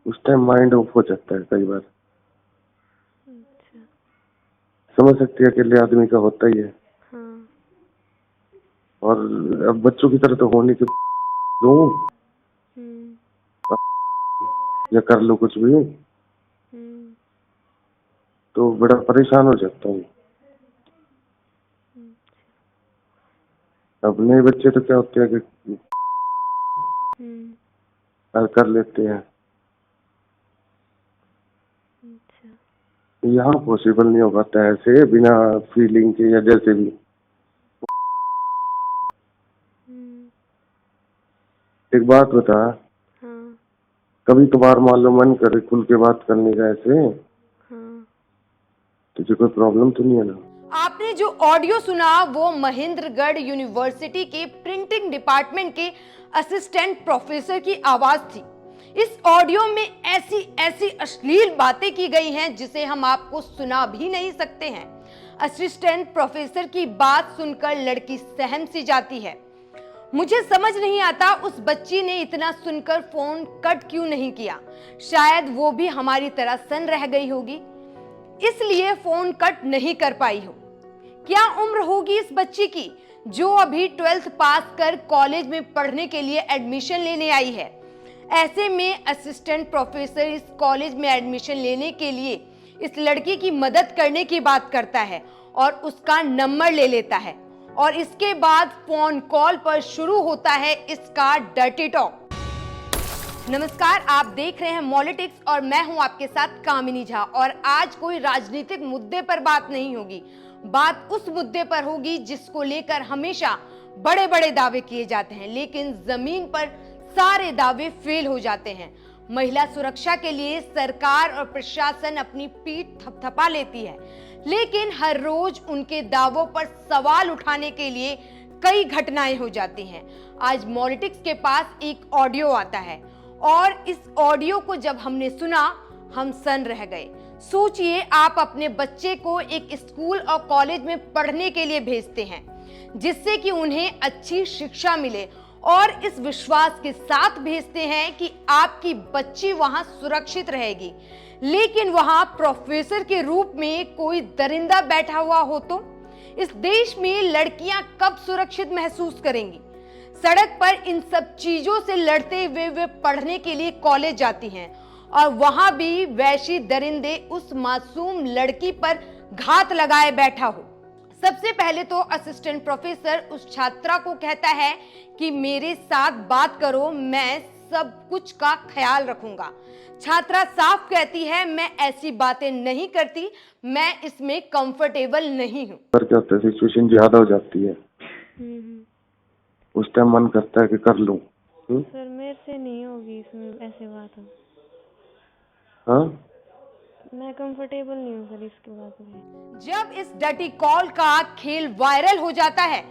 उस time mind of हो जाता है कई बार। अच्छा। समझ सकती है, अकेले आदमी का होता ही है। हाँ। और अब बच्चों की तरह तो होने के दूं हम्म। या कर लो कुछ भी, हम्म। तो बड़ा परेशान हो जाता हूँ। अब नए बच्चे तो क्या होते हैं कि कर लेते हैं। अच्छा। यहाँ पॉसिबल नहीं हो पाता है ऐसे बिना फीलिंग के या जैसे भी। एक बात बता, हाँ। कभी कभार मान लो मन करे खुल के बात करने का ऐसे, हाँ। तुझे कोई प्रॉब्लम तो नहीं है ना? आपने जो ऑडियो सुना वो महेंद्रगढ़ यूनिवर्सिटी के प्रिंटिंग डिपार्टमेंट के असिस्टेंट प्रोफेसर की आवाज थी। इस ऑडियो में ऐसी ऐसी अश्लील बातें की गई हैं जिसे हम आपको सुना भी नहीं सकते हैं। असिस्टेंट प्रोफेसर की बात सुनकर लड़की सहम सी जाती है। मुझे समझ नहीं आता उस बच्ची ने इतना सुनकर फोन कट क्यों नहीं किया। शायद वो भी हमारी तरह सन रह गई होगी, इसलिए फोन कट नहीं कर पाई हो। क्या उम्र होगी इस बच्ची की जो अभी 12th पास कर कॉलेज में पढ़ने के लिए एडमिशन लेने आई है। ऐसे में असिस्टेंट प्रोफेसर इस कॉलेज में एडमिशन लेने के लिए इस लड़की की मदद करने की बात करता है और उसका नंबर ले लेता है, और इसके बाद फोन कॉल पर शुरू होता है इसका डर्टी टॉक। नमस्कार, आप देख रहे हैं मॉलिटिक्स और मैं हूं आपके साथ कामिनी झा। और आज कोई राजनीतिक मुद्दे पर बात नहीं होगी, बात उस मुद्दे पर होगी जिसको लेकर हमेशा बड़े बड़े दावे किए जाते हैं, लेकिन जमीन पर सारे दावे फेल हो जाते हैं। महिला सुरक्षा के लिए सरकार और प्रशासन अपनी पीठ थपथपा लेती है, लेकिन हर रोज उनके दावों पर सवाल उठाने के लिए कई घटनाएं हो जाती हैं। आज मॉलिटिक्स के पास एक ऑडियो आता है और इस ऑडियो को जब हमने सुना हम सन रह गए। सोचिए, आप अपने बच्चे को एक स्कूल और कॉलेज में पढ़ने के लिए भेजते हैं जिससे कि उन्हें अच्छी शिक्षा मिले, और इस विश्वास के साथ भेजते हैं कि आपकी बच्ची वहां सुरक्षित रहेगी, लेकिन वहां प्रोफेसर के रूप में कोई दरिंदा बैठा हुआ हो तो इस देश में लड़कियां कब सुरक्षित महसूस करेंगी? सड़क पर इन सब चीजों से लड़ते हुए वे पढ़ने के लिए कॉलेज जाती हैं और वहां भी वैशी दरिंदे उस मासूम लड़की पर घात लगाए बैठा हो। सबसे पहले तो असिस्टेंट प्रोफेसर उस छात्रा को कहता है कि मेरे साथ बात करो, मैं सब कुछ का ख्याल रखूंगा। छात्रा साफ कहती है मैं ऐसी बातें नहीं करती, मैं इसमें कंफर्टेबल नहीं हूँ। पर क्या होता है, सिचुएशन ज्यादा हो जाती है, उस टाइम मन करता है कि कर लूं। सर मेरे से नहीं होगी इसमें ऐसे बात। हाँ, मैं कंफर्टेबल नहीं हूँ सर इसके बात में। जब इस डर्टी कॉल का खेल वायरल हो जाता है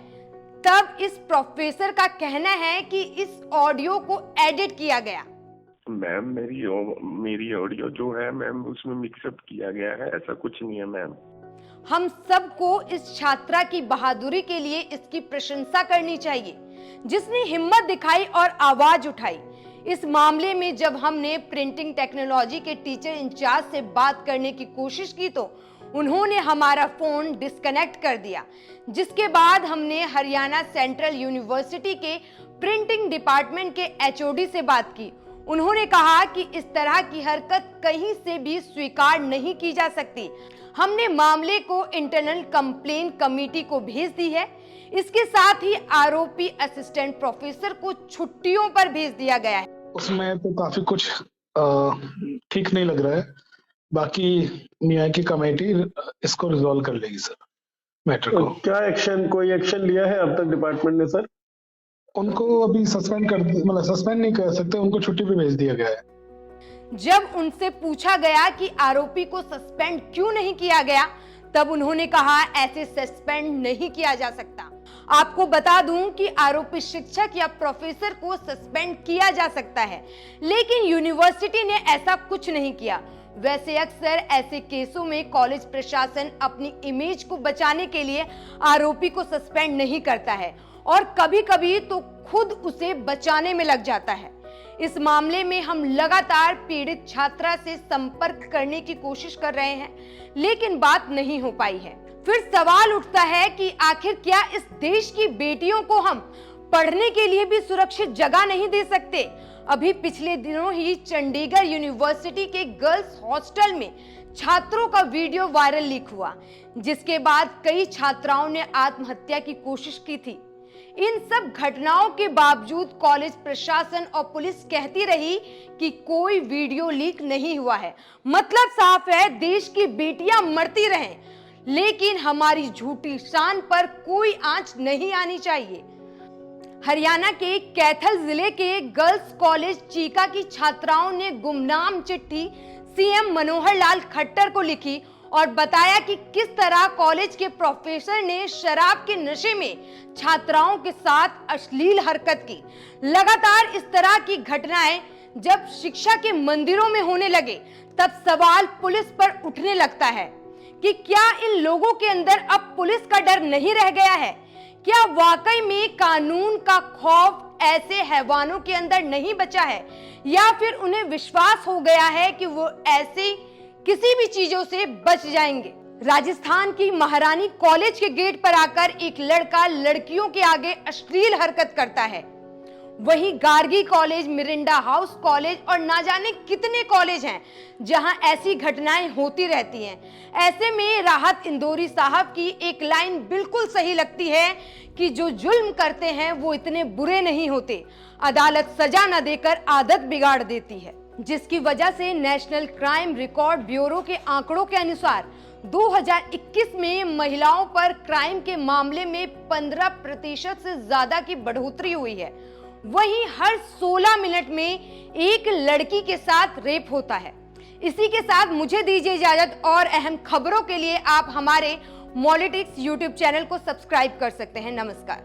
तब इस प्रोफेसर का कहना है कि इस ऑडियो को एडिट किया गया। मैम मेरी ऑडियो जो है मैम उसमें मिक्सअप किया गया है, ऐसा कुछ नहीं है मैम। हम सबको इस छात्रा की बहादुरी के लिए इसकी प्रशंसा करनी चाहिए जिसने हिम्मत दिखाई और आवाज उठाई। इस मामले में जब हमने प्रिंटिंग टेक्नोलॉजी के टीचर इंचार्ज से बात करने की कोशिश की तो उन्होंने हमारा फोन डिस्कनेक्ट कर दिया, जिसके बाद हमने हरियाणा सेंट्रल यूनिवर्सिटी के प्रिंटिंग डिपार्टमेंट के एचओडी से बात की। उन्होंने कहा कि इस तरह की हरकत कहीं से भी स्वीकार नहीं की जा सकती। हमने मामले को इंटरनल कंप्लेन कमेटी को भेज दी है। इसके साथ ही आरोपी असिस्टेंट प्रोफेसर को छुट्टियों पर भेज दिया गया है। उसमें तो काफी कुछ ठीक नहीं लग रहा है। बाकी न्याय की कमेटी इसको रिजॉल्व कर लेगी सर, मैटर को। क्या कोई एक्शन लिया है अब तक डिपार्टमेंट ने सर? उनको अभी सस्पेंड नहीं कर सकते, उनको छुट्टी पे भेज दिया गया है। जब उनसे पूछा गया कि आरोपी को सस्पेंड क्यों नहीं किया गया तब उन्होंने कहा ऐसे सस्पेंड नहीं किया जा सकता। आपको बता दूं कि आरोपी शिक्षक या प्रोफेसर को सस्पेंड किया जा सकता है, लेकिन यूनिवर्सिटी ने ऐसा कुछ नहीं किया। वैसे अक्सर ऐसे केसों में कॉलेज प्रशासन अपनी इमेज को बचाने के लिए आरोपी को सस्पेंड नहीं करता है और कभी-कभी तो खुद उसे बचाने में लग जाता है। इस मामले में हम लगातार पीड़ित छात्रा से संपर्क करने की कोशिश कर रहे हैं, लेकिन बात नहीं हो पाई है। फिर सवाल उठता है कि आखिर क्या इस देश की बेटियों को हम पढ़ने के लिए भी सुरक्षित जगह नहीं दे सकते? अभी पिछले दिनों ही चंडीगढ़ यूनिवर्सिटी के गर्ल्स हॉस्टल में छात्रों का वीडियो वायरल लीक हुआ, जिसके बाद कई छात्राओं ने आत्महत्या की कोशिश की थी। इन सब घटनाओं के बावजूद कॉलेज प्रशासन और पुलिस कहती रही कि कोई वीडियो लीक नहीं हुआ है। मतलब साफ है, देश की बेटियां मरती रहें, लेकिन हमारी झूठी शान पर कोई आंच नहीं आनी चाहिए। हरियाणा के कैथल जिले के गर्ल्स कॉलेज चीका की छात्राओं ने गुमनाम चिट्ठी सीएम मनोहर लाल खट्टर को लिखी और बताया कि किस तरह कॉलेज के प्रोफेसर ने शराब के नशे में छात्राओं के साथ अश्लील हरकत की। लगातार इस तरह की घटनाएं जब शिक्षा के मंदिरों में होने लगे, तब सवाल पुलिस पर उठने लगता है कि क्या इन लोगों के अंदर अब पुलिस का डर नहीं रह गया है? क्या वाकई में कानून का खौफ ऐसे हैवानों के अंदर नहीं बचा है, या फिर उन्हें विश्वास हो गया है कि वो ऐसे किसी भी चीजों से बच जाएंगे? राजस्थान की महारानी कॉलेज के गेट पर आकर एक लड़का लड़कियों के आगे अश्लील हरकत करता है। वहीं Gargi college, Mirinda house college और ना जाने कितने कॉलेज हैं जहां ऐसी घटनाएं होती रहती हैं। ऐसे में राहत इंदौरी साहब की एक लाइन बिल्कुल सही लगती है कि जो जुल्म करते हैं वो इतने बुरे नहीं होते, अदालत सजा न देकर आदत बिगाड़ देती है। जिसकी वजह से नेशनल क्राइम रिकॉर्ड ब्यूरो के आंकड़ों के अनुसार 2021 में महिलाओं पर क्राइम के मामले में 15% से ज्यादा की बढ़ोतरी हुई है। वहीं हर 16 मिनट में एक लड़की के साथ रेप होता है। इसी के साथ मुझे दीजिए इजाजत, और अहम खबरों के लिए आप हमारे मॉलिटिक्स यूट्यूब चैनल को सब्सक्राइब कर सकते हैं। नमस्कार।